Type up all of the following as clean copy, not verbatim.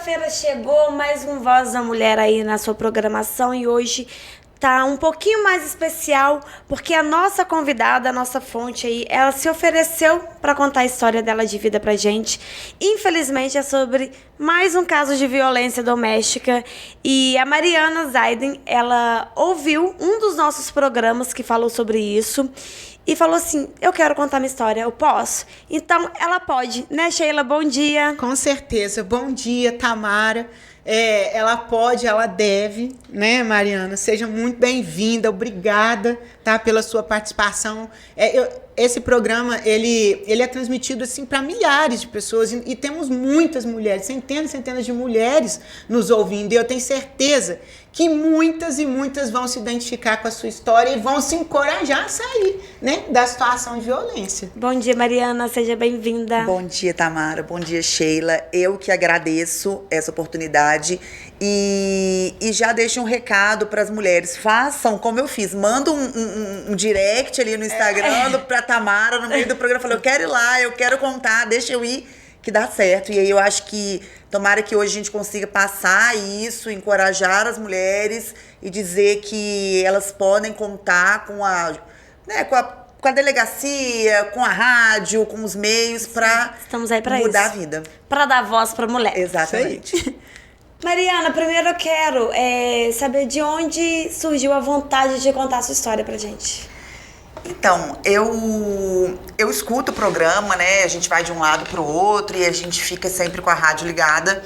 Quinta-feira chegou, mais um Voz da Mulher aí na sua programação e hoje tá um pouquinho mais especial porque a nossa convidada, a nossa fonte aí, ela se ofereceu para contar a história dela de vida pra gente. Infelizmente é sobre mais um caso de violência doméstica e a Mariana Zaiden, ela ouviu um dos nossos programas que falou sobre isso e falou assim, eu quero contar minha história, eu posso? Então, ela pode, né, Sheila? Bom dia. Com certeza. Bom dia, Tamara. Ela pode, ela deve, né, Mariana? Seja muito bem-vinda, obrigada, tá, pela sua participação. Esse programa, ele é transmitido, assim, para milhares de pessoas e temos muitas mulheres, centenas e centenas de mulheres nos ouvindo e eu tenho certeza que muitas e muitas vão se identificar com a sua história e vão se encorajar a sair, né, da situação de violência. Bom dia, Mariana, seja bem-vinda. Bom dia, Tamara, bom dia, Sheila. Eu que agradeço essa oportunidade e já deixo um recado para as mulheres. Façam como eu fiz, manda um direct ali no Instagram pra Tamara no meio do programa. Falei, eu quero ir lá, eu quero contar, deixa eu ir, que dá certo. E aí eu acho que tomara que hoje a gente consiga passar isso, encorajar as mulheres e dizer que elas podem contar com a delegacia, com a rádio, com os meios para mudar a vida. Para dar voz para mulher. Exatamente. Mariana, primeiro eu quero saber de onde surgiu a vontade de contar a sua história pra gente. Então, eu escuto o programa, né? A gente vai de um lado pro outro e a gente fica sempre com a rádio ligada.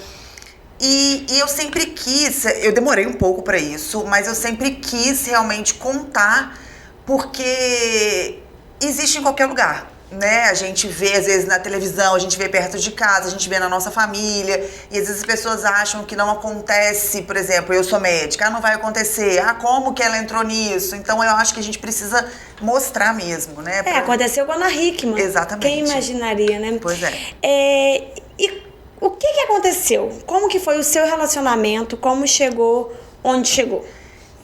E eu sempre quis, eu demorei um pouco para isso, mas eu sempre quis realmente contar porque existe em qualquer lugar, né? A gente vê, às vezes, na televisão, a gente vê perto de casa, a gente vê na nossa família, e às vezes as pessoas acham que não acontece, por exemplo, eu sou médica, não vai acontecer, como que ela entrou nisso? Então eu acho que a gente precisa mostrar mesmo, né? Aconteceu com a Ana Hickman. Exatamente. Quem imaginaria, né? Pois é. E o que aconteceu? Como que foi o seu relacionamento? Como chegou onde chegou?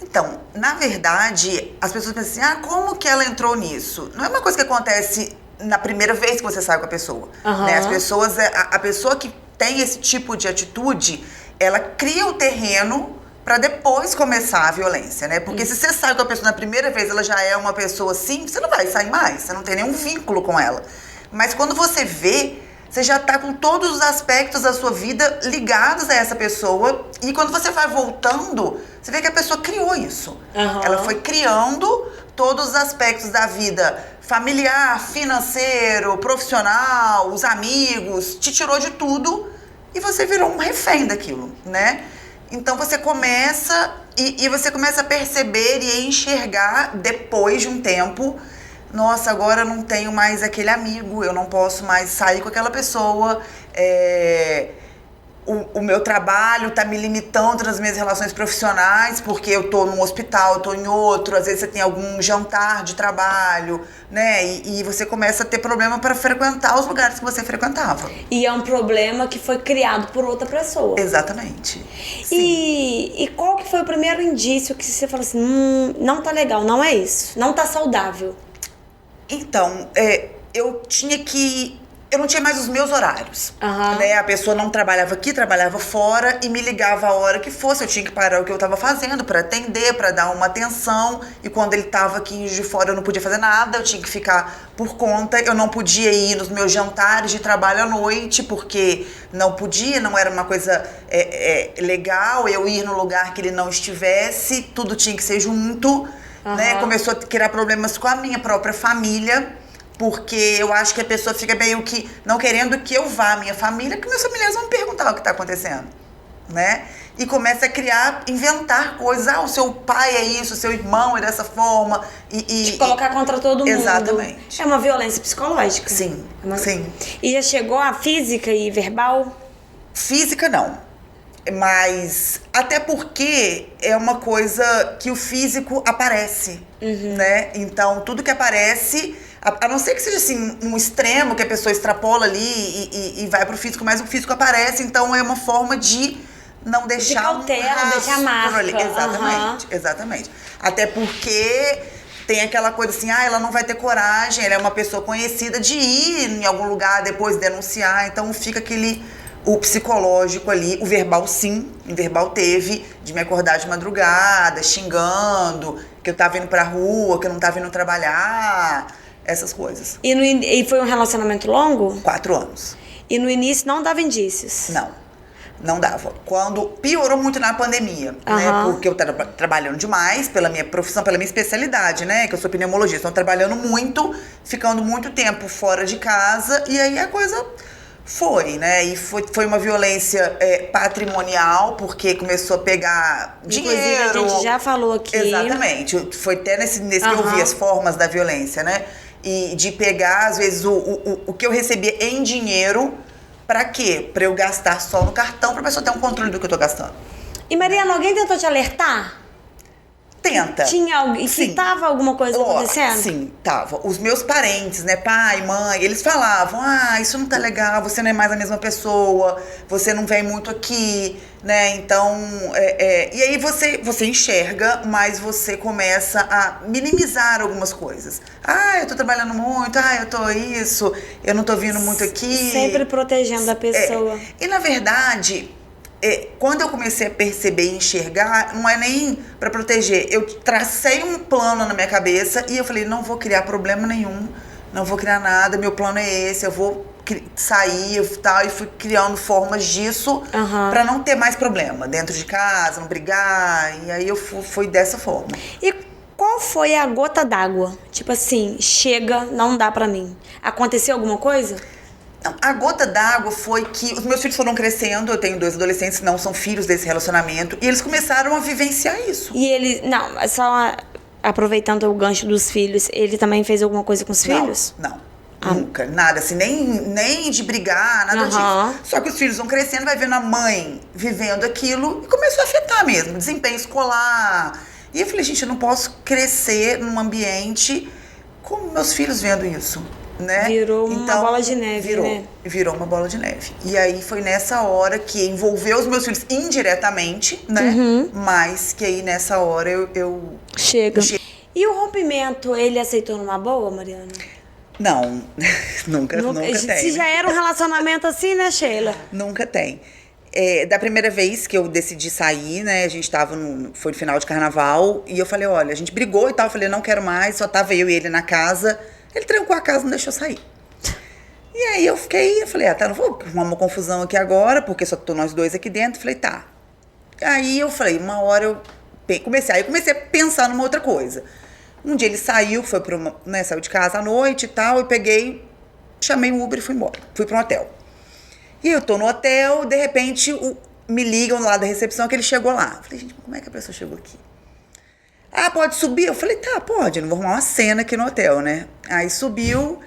Então, na verdade, as pessoas pensam assim, como que ela entrou nisso? Não é uma coisa que acontece na primeira vez que você sai com a pessoa. Uhum. Né? As pessoas, a pessoa que tem esse tipo de atitude, ela cria o terreno para depois começar a violência, né? Porque se você sai com a pessoa na primeira vez, ela já é uma pessoa assim, você não vai sair mais, você não tem nenhum vínculo com ela. Mas quando você vê, você já tá com todos os aspectos da sua vida ligados a essa pessoa. E quando você vai voltando, você vê que a pessoa criou isso. Uhum. Ela foi criando todos os aspectos da vida familiar, financeiro, profissional, os amigos, te tirou de tudo e você virou um refém daquilo, né? Então você começa e você começa a perceber e a enxergar depois de um tempo, nossa, agora eu não tenho mais aquele amigo, eu não posso mais sair com aquela pessoa, o meu trabalho tá me limitando nas minhas relações profissionais, porque eu tô num hospital, eu tô em outro, às vezes você tem algum jantar de trabalho, né? E você começa a ter problema para frequentar os lugares que você frequentava. E é um problema que foi criado por outra pessoa. Exatamente. E qual que foi o primeiro indício que você falou assim, não tá legal, não é isso, não tá saudável? Então, eu não tinha mais os meus horários, Uhum. né? A pessoa não trabalhava aqui, trabalhava fora e me ligava a hora que fosse. Eu tinha que parar o que eu estava fazendo para atender, para dar uma atenção. E quando ele estava aqui de fora, eu não podia fazer nada. Eu tinha que ficar por conta. Eu não podia ir nos meus jantares de trabalho à noite, porque não podia, não era uma coisa legal eu ir no lugar que ele não estivesse. Tudo tinha que ser junto, né? Começou a criar problemas com a minha própria família. Porque eu acho que a pessoa fica meio que não querendo que eu vá à minha família, porque meus familiares vão me perguntar o que está acontecendo, né? E começa a inventar coisas. O seu pai é isso, o seu irmão é dessa forma. Te colocar contra todo mundo. Exatamente. É uma violência psicológica. Sim, sim. E já chegou a física e verbal? Física, não. Mas até porque é uma coisa que o físico aparece, né? Então, tudo que aparece, a não ser que seja assim, um extremo que a pessoa extrapola ali e vai pro físico, mas o físico aparece, então é uma forma de não deixar cautela, deixar marca. Ali. Exatamente, exatamente. Até porque tem aquela coisa assim, ela não vai ter coragem, ela é uma pessoa conhecida de ir em algum lugar depois denunciar, então fica o psicológico ali, o verbal sim, o verbal teve, de me acordar de madrugada, xingando, que eu tava indo pra rua, que eu não tava indo trabalhar, essas coisas. E foi um relacionamento longo? 4 anos. E no início não dava indícios? Não dava. Quando piorou muito na pandemia, né? Porque eu tava trabalhando demais pela minha profissão, pela minha especialidade, né? Que eu sou pneumologista. Então, trabalhando muito, ficando muito tempo fora de casa. E aí a coisa foi, né? E foi uma violência patrimonial, porque começou a pegar dinheiro. Inclusive, a gente já falou aqui. Exatamente. Foi até nesse que eu vi as formas da violência, né? E de pegar, às vezes, o que eu recebia em dinheiro. Pra quê? Pra eu gastar só no cartão, pra pessoa ter um controle do que eu tô gastando. E, Mariana, alguém tentou te alertar? Tenta. Tinha alguém que tava alguma coisa acontecendo? Sim, tava. Os meus parentes, né, pai, mãe, eles falavam, isso não tá legal, você não é mais a mesma pessoa, você não vem muito aqui, né, então, e aí você enxerga, mas você começa a minimizar algumas coisas. Eu tô trabalhando muito, eu tô isso, eu não tô vindo muito aqui. Sempre protegendo a pessoa. E, na verdade, quando eu comecei a perceber e enxergar, não é nem pra proteger. Eu tracei um plano na minha cabeça e eu falei, não vou criar problema nenhum, não vou criar nada, meu plano é esse, eu vou sair e tal. E fui criando formas disso pra não ter mais problema dentro de casa, não brigar. E aí eu fui dessa forma. E qual foi a gota d'água? Tipo assim, chega, não dá pra mim. Aconteceu alguma coisa? A gota d'água foi que os meus filhos foram crescendo, eu tenho 2 adolescentes, não são filhos desse relacionamento, e eles começaram a vivenciar isso. E ele, não, só aproveitando o gancho dos filhos, ele também fez alguma coisa com os filhos? Não, nunca, nada assim, nem de brigar, nada disso. Só que os filhos vão crescendo, vai vendo a mãe vivendo aquilo, e começou a afetar mesmo, desempenho escolar. E eu falei, gente, eu não posso crescer num ambiente com meus filhos vendo isso. Né? Virou uma bola de neve, né? Virou uma bola de neve. E aí foi nessa hora que envolveu os meus filhos indiretamente, né? Mas que aí nessa hora eu Chega. E o rompimento, ele aceitou numa boa, Mariana? Não, nunca tem. Se já era um relacionamento assim, né, Sheila? Nunca tem. Da primeira vez que eu decidi sair, né, a gente foi no final de carnaval, e eu falei, olha, a gente brigou e tal, eu falei, não quero mais, só tava eu e ele na casa. Ele trancou a casa e não deixou sair. E aí eu falei, não vou arrumar uma confusão aqui agora, porque só tô nós dois aqui dentro. Falei, tá. Aí eu falei, uma hora eu comecei a pensar numa outra coisa. Um dia ele saiu de casa à noite e tal, e chamei o Uber e fui embora. Fui para um hotel. E eu tô no hotel, de repente me ligam lá da recepção que ele chegou lá. Falei, gente, como é que a pessoa chegou aqui? Pode subir? Eu falei, tá, pode, eu não vou arrumar uma cena aqui no hotel, né? Aí subiu,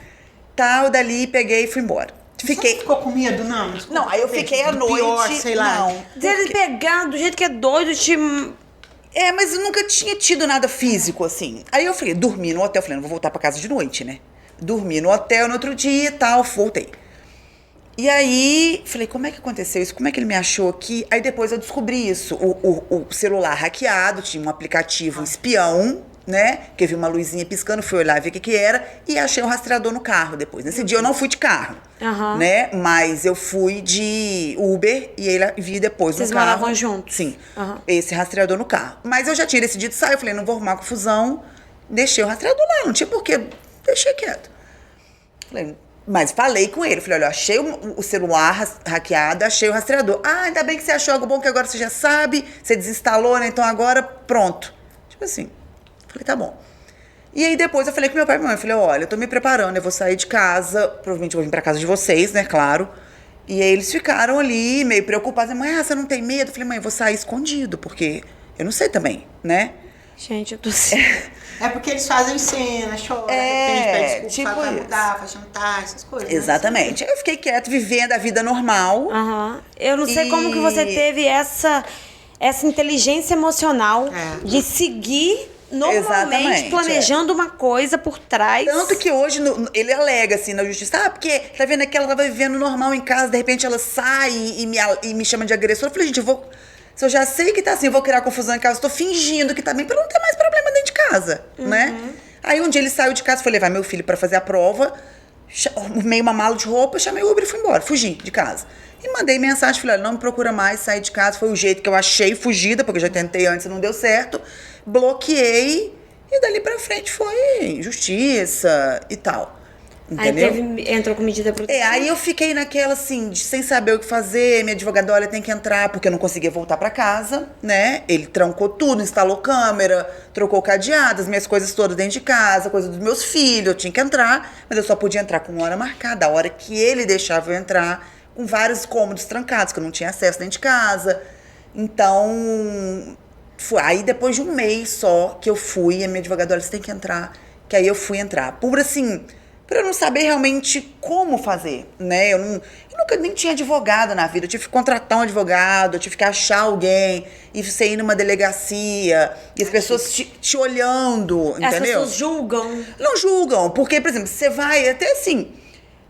tal, dali, peguei e fui embora. Você ficou com medo, não? Desculpa, não, aí eu fiquei à noite, pior, sei lá. Não. Ele pegando do jeito que é doido, mas eu nunca tinha tido nada físico, assim. Aí eu falei, dormi no hotel, falei, não vou voltar pra casa de noite, né? Dormi no hotel no outro dia e tal, voltei. E aí, falei, como é que aconteceu isso? Como é que ele me achou aqui? Aí depois eu descobri isso. O celular hackeado, tinha um aplicativo espião, né? Que eu vi uma luzinha piscando, fui olhar, ver o que era. E achei um rastreador no carro depois. Nesse dia eu não fui de carro, né? Mas eu fui de Uber e ele vi depois no carro. Vocês moravam juntos? Sim. Esse rastreador no carro. Mas eu já tinha decidido sair. Eu falei, não vou arrumar confusão. Deixei o rastreador lá, não tinha porquê. Deixei quieto. Mas falei com ele, falei, olha, eu achei o celular hackeado, achei o rastreador. Ainda bem que você achou algo bom, que agora você já sabe, você desinstalou, né? Então agora, pronto. Tipo assim, falei, tá bom. E aí depois eu falei com meu pai e minha mãe, falei, olha, eu tô me preparando, eu vou sair de casa, provavelmente eu vou vir pra casa de vocês, né, claro. E aí eles ficaram ali, meio preocupados, mãe, você não tem medo? Eu falei, mãe, eu vou sair escondido, porque eu não sei também, né? Gente, eu tô assim. É porque eles fazem cena, choram, pede desculpa, vai mudar, faz jantar, essas coisas. Exatamente. Né? Eu fiquei quieta, vivendo a vida normal. Eu não sei como que você teve essa inteligência emocional de seguir normalmente planejando uma coisa por trás. Tanto que hoje ele alega assim na justiça, porque tá vendo que ela tava vivendo normal em casa, de repente ela sai e me chama de agressora. Eu falei, gente, se eu já sei que tá assim, eu vou criar confusão em casa, tô fingindo que tá bem pra não ter mais problema dentro de casa, né? Aí um dia ele saiu de casa, foi levar meu filho pra fazer a prova, arrumei uma mala de roupa, chamei o Uber e fui embora, fugi de casa. E mandei mensagem, falei, olha, não me procura mais, saí de casa, foi o jeito que eu achei fugida, porque eu já tentei antes e não deu certo. Bloqueei e dali pra frente foi justiça e tal. Entendeu? Aí entrou com medida protetiva? Aí eu fiquei naquela, assim, sem saber o que fazer. Minha advogada, olha, tem que entrar, porque eu não conseguia voltar pra casa, né? Ele trancou tudo, instalou câmera, trocou cadeado, as minhas coisas todas dentro de casa, coisa dos meus filhos, eu tinha que entrar, mas eu só podia entrar com hora marcada, a hora que ele deixava eu entrar, com vários cômodos trancados, que eu não tinha acesso dentro de casa. Então, aí depois de um mês só que eu fui, a minha advogada, olha, você tem que entrar, que aí eu fui entrar. Por assim... Pra eu não saber realmente como fazer, né? Eu nunca nem tinha advogado na vida. Eu tive que contratar um advogado, eu tive que achar alguém, e você ir numa delegacia, e as pessoas te olhando, entendeu? As pessoas julgam. Não julgam, porque, por exemplo, você vai até assim...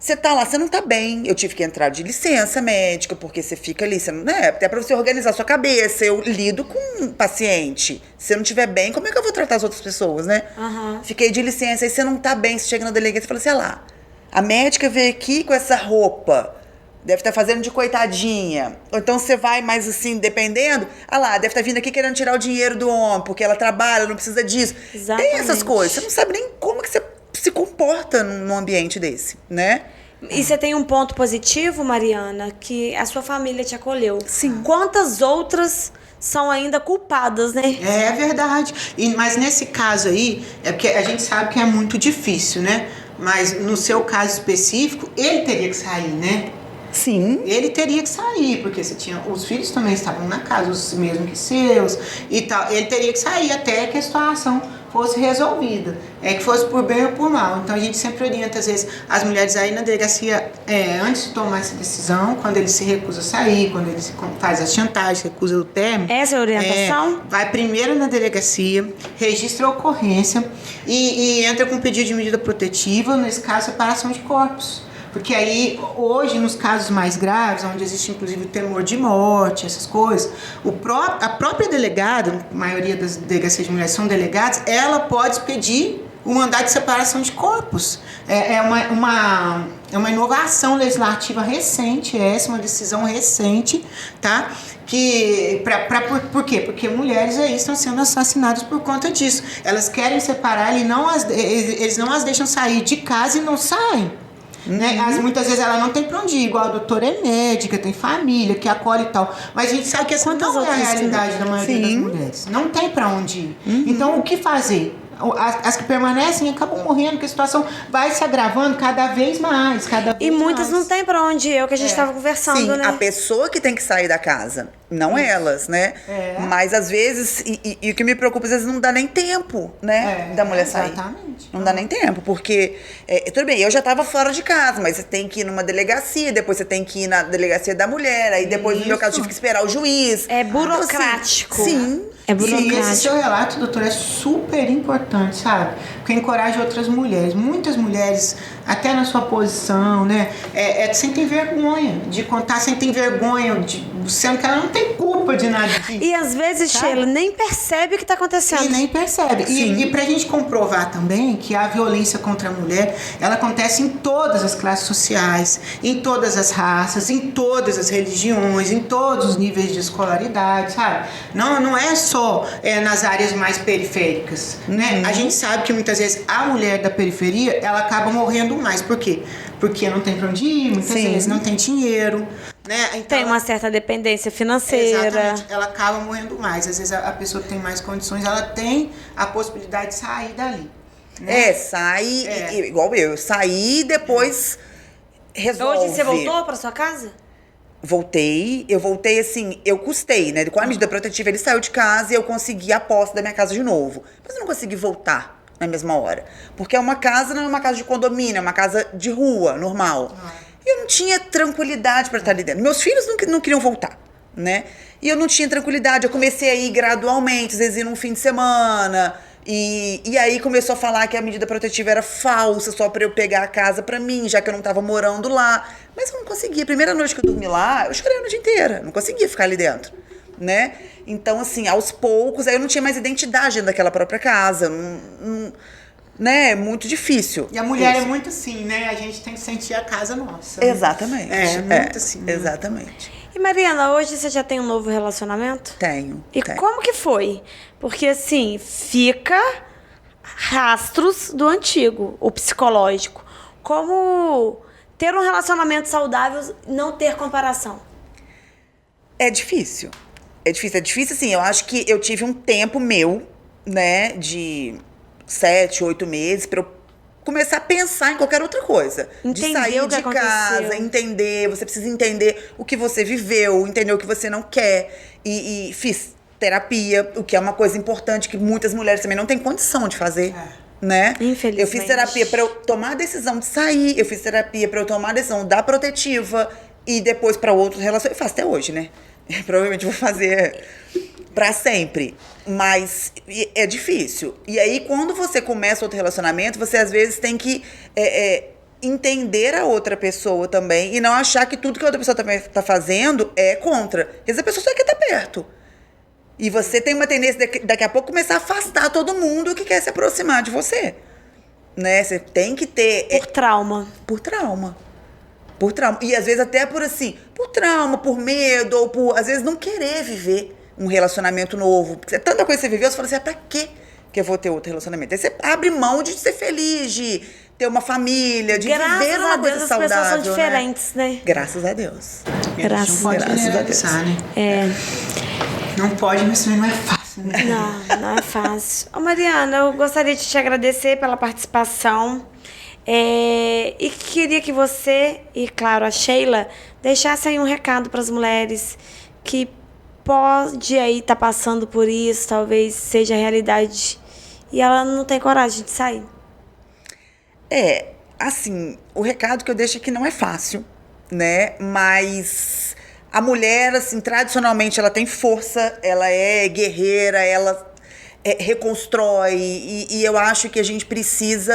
Você tá lá, você não tá bem. Eu tive que entrar de licença médica, porque você fica ali, você não, né? Até pra você organizar a sua cabeça. Eu lido com um paciente. Se eu não estiver bem, como é que eu vou tratar as outras pessoas, né? Uhum. Fiquei de licença, aí você não tá bem, você chega na delegacia e fala assim, lá, a médica veio aqui com essa roupa, deve estar fazendo de coitadinha. Ou então você vai mais assim, dependendo, lá, deve estar vindo aqui querendo tirar o dinheiro do homem, porque ela trabalha, não precisa disso. Exatamente. Tem essas coisas, você não sabe nem como que você se comporta num ambiente desse, né? E você tem um ponto positivo, Mariana, que a sua família te acolheu. Sim. Quantas outras são ainda culpadas, né? É verdade. Mas nesse caso aí, é porque a gente sabe que é muito difícil, né? Mas no seu caso específico, ele teria que sair, né? Sim. Ele teria que sair, porque você tinha, os filhos também estavam na casa, os mesmos que seus e tal. Ele teria que sair até que a situação fosse resolvida, que fosse por bem ou por mal. Então a gente sempre orienta, às vezes, as mulheres aí na delegacia, antes de tomar essa decisão, quando ele se recusa a sair, quando ele faz a chantagem, recusa o término. Essa é a orientação? Vai primeiro na delegacia, registra a ocorrência e entra com pedido de medida protetiva, nesse caso, separação de corpos. Porque aí, hoje, nos casos mais graves, onde existe inclusive o temor de morte, essas coisas, a própria delegada, a maioria das delegacias de mulheres são delegadas, ela pode pedir o mandado de separação de corpos. É uma inovação legislativa recente, uma decisão recente, tá? Por quê? Porque mulheres aí estão sendo assassinadas por conta disso. Elas querem separar, eles não as deixam sair de casa e não saem. Né? Muitas vezes ela não tem pra onde ir, igual a doutora é médica, tem família que acolhe e tal, mas a gente sabe que essa não é a realidade da maioria das mulheres, não tem pra onde ir. Então o que fazer? As que permanecem acabam morrendo, porque a situação vai se agravando cada vez mais, e muitas não tem pra onde ir, é o que a gente estava conversando, sim, né? A pessoa que tem que sair da casa, não elas, né? Mas às vezes, e o que me preocupa, às vezes não dá nem tempo, né? Da mulher sair. Exatamente. Não dá nem tempo, porque, tudo bem, eu já tava fora de casa, mas você tem que ir numa delegacia, depois você tem que ir na delegacia da mulher, aí depois, no meu caso, tive que esperar o juiz. É burocrático. Sim. É burocrático. Sim, esse seu relato, doutor, é super importante, sabe? Porque encoraja outras mulheres. Muitas mulheres, até na sua posição, né? Sentem vergonha de contar, sentem vergonha, sendo que ela não tem culpa de nada disso. E às vezes, Sheila, nem percebe o que está acontecendo. E nem percebe. E pra gente comprovar também que a violência contra a mulher, ela acontece em todas as classes sociais, em todas as raças, em todas as religiões, em todos os níveis de escolaridade, sabe? Não é só nas áreas mais periféricas, né? A gente sabe que muitas vezes a mulher da periferia, ela acaba morrendo mais. Por quê? Porque não tem pra onde ir, muitas vezes não tem dinheiro, né? Então, tem uma certa dependência financeira. Exatamente. Ela acaba morrendo mais. Às vezes a pessoa que tem mais condições, ela tem a possibilidade de sair dali. Né? Igual eu saí e depois resolve. Hoje você voltou pra sua casa? Eu voltei assim, eu custei, né? Com a medida protetiva, ele saiu de casa e eu consegui a posse da minha casa de novo. Mas eu não consegui voltar na mesma hora. Porque não é uma casa de condomínio, é uma casa de rua, normal. E eu não tinha tranquilidade para estar ali dentro. Meus filhos não queriam voltar, né? E eu não tinha tranquilidade. Eu comecei a ir gradualmente, às vezes ir num fim de semana. E aí começou a falar que a medida protetiva era falsa, só pra eu pegar a casa pra mim, já que eu não tava morando lá. Mas eu não conseguia. A primeira noite que eu dormi lá, eu chorei a noite inteira. Não conseguia ficar ali dentro, né? Então, assim, aos poucos, aí eu não tinha mais identidade dentro daquela própria casa. né, muito difícil. E a mulher é muito assim, né? A gente tem que sentir a casa nossa. Exatamente. Muito assim. Né? Exatamente. E Mariana, hoje você já tem um novo relacionamento? Tenho. E como que foi? Porque assim, fica rastros do antigo, o psicológico. Como ter um relacionamento saudável e não ter comparação? É difícil. É difícil, assim. Eu acho que eu tive um tempo meu, né, de 7, 8 meses pra eu começar a pensar em qualquer outra coisa. Entender de sair o que de casa, aconteceu. entender. Você precisa entender o que você viveu, entender o que você não quer. E fiz terapia, o que é uma coisa importante que muitas mulheres também não têm condição de fazer. Né? Infelizmente. Eu fiz terapia pra eu tomar a decisão de sair, eu fiz terapia pra eu tomar a decisão da protetiva e depois pra outros relações. Eu faço até hoje, né? Provavelmente vou fazer pra sempre. Mas é difícil. E aí, quando você começa outro relacionamento, você às vezes tem que entender a outra pessoa também e não achar que tudo que a outra pessoa também tá fazendo é contra. Às vezes a pessoa só quer estar perto. E você tem uma tendência daqui a pouco começar a afastar todo mundo que quer se aproximar de você. Né? Você tem que ter... Por trauma. Por trauma. Por trauma. E às vezes até por assim, por trauma, por medo, ou por, às vezes, não querer viver um relacionamento novo. Porque tanta coisa que você viveu, você fala assim, pra quê que eu vou ter outro relacionamento? Aí você abre mão de ser feliz, de ter uma família, de viver uma coisa saudável. Graças a Deus, as pessoas são diferentes, né? Graças a Deus. Graças não a pode Deus. generalizar, né? Não pode, mas também não é fácil, né? Não é fácil. Ô, Mariana, eu gostaria de te agradecer pela participação. E queria que você, e claro, a Sheila, deixassem um recado para as mulheres que pode aí estar passando por isso, talvez seja a realidade, e ela não tem coragem de sair. Assim, o recado que eu deixo é que não é fácil, né? Mas a mulher, assim, tradicionalmente, ela tem força, ela é guerreira, ela reconstrói, e eu acho que a gente precisa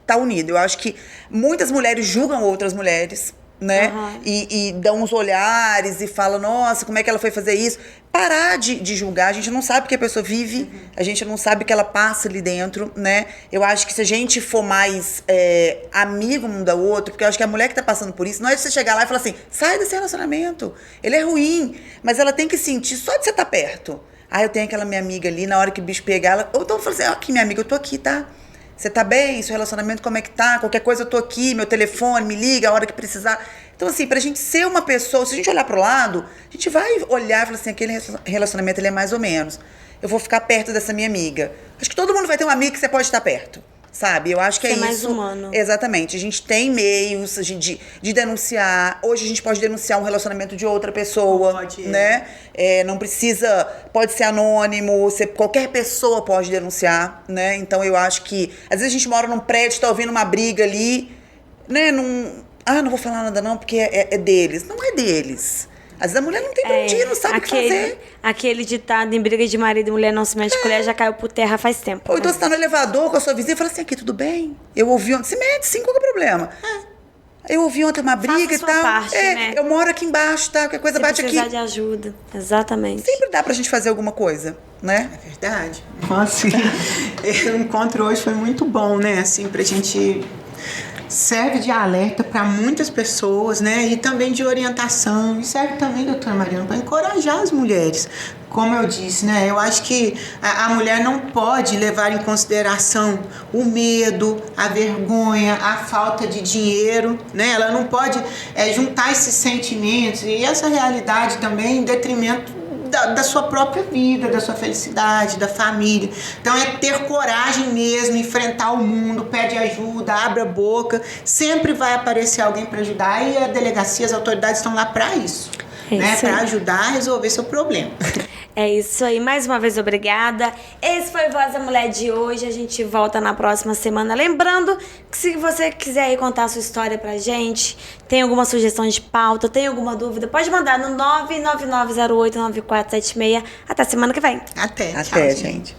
estar unido. Eu acho que muitas mulheres julgam outras mulheres, né? Uhum. E dão uns olhares e falam, nossa, como é que ela foi fazer isso? Parar de julgar, a gente não sabe o que a pessoa vive, a gente não sabe o que ela passa ali dentro, né? Eu acho que se a gente for mais amigo um da outra, porque eu acho que a mulher que tá passando por isso, não é de você chegar lá e falar assim, sai desse relacionamento, ele é ruim, mas ela tem que sentir só de você estar perto. Eu tenho aquela minha amiga ali, na hora que o bicho pegar, ela, ou então eu falo assim, aqui minha amiga, eu tô aqui, tá? Você tá bem? Seu relacionamento como é que tá? Qualquer coisa eu tô aqui, meu telefone, me liga a hora que precisar. Então, assim, pra gente ser uma pessoa, se a gente olhar pro lado, a gente vai olhar e falar assim, aquele relacionamento ele é mais ou menos. Eu vou ficar perto dessa minha amiga. Acho que todo mundo vai ter uma amiga que você pode estar perto, sabe? Eu acho que é isso. mais humano. Exatamente. A gente tem meios de denunciar. Hoje a gente pode denunciar um relacionamento de outra pessoa, Pode, né? Não precisa, pode ser anônimo, qualquer pessoa pode denunciar, né? Então eu acho que, às vezes a gente mora num prédio, tá ouvindo uma briga ali, né? Não vou falar nada não, porque é deles. Não é deles. Às vezes a mulher não tem pra onde ir, não sabe o que fazer. Aquele ditado em briga de marido e mulher não se mete colher já caiu por terra faz tempo. Ou então você tá no elevador com a sua vizinha e fala assim, aqui, tudo bem? Eu ouvi ontem, se mete sim, qual que é o problema? Eu ouvi ontem uma briga Faça a e sua tal. parte, né? Eu moro aqui embaixo, tá? Qualquer coisa Se bate precisar aqui. de ajuda. Exatamente. Sempre dá pra gente fazer alguma coisa, né? É verdade. Então, assim, o encontro hoje foi muito bom, né? Assim, pra gente... Serve de alerta para muitas pessoas, né? E também de orientação. E serve também, doutora Mariana, para encorajar as mulheres. Como eu disse, né? Eu acho que a mulher não pode levar em consideração o medo, a vergonha, a falta de dinheiro, né? Ela não pode juntar esses sentimentos e essa realidade também em detrimento da sua própria vida, da sua felicidade, da família. Então é ter coragem mesmo, enfrentar o mundo, pede ajuda, abre a boca, sempre vai aparecer alguém para ajudar e a delegacia, as autoridades estão lá para isso, né? Para ajudar a resolver seu problema. É isso aí, mais uma vez obrigada. Esse foi Voz da Mulher de hoje, a gente volta na próxima semana. Lembrando que se você quiser aí contar a sua história pra gente, tem alguma sugestão de pauta, tem alguma dúvida, pode mandar no 999089476. Até semana que vem. Até, Até, tchau, gente.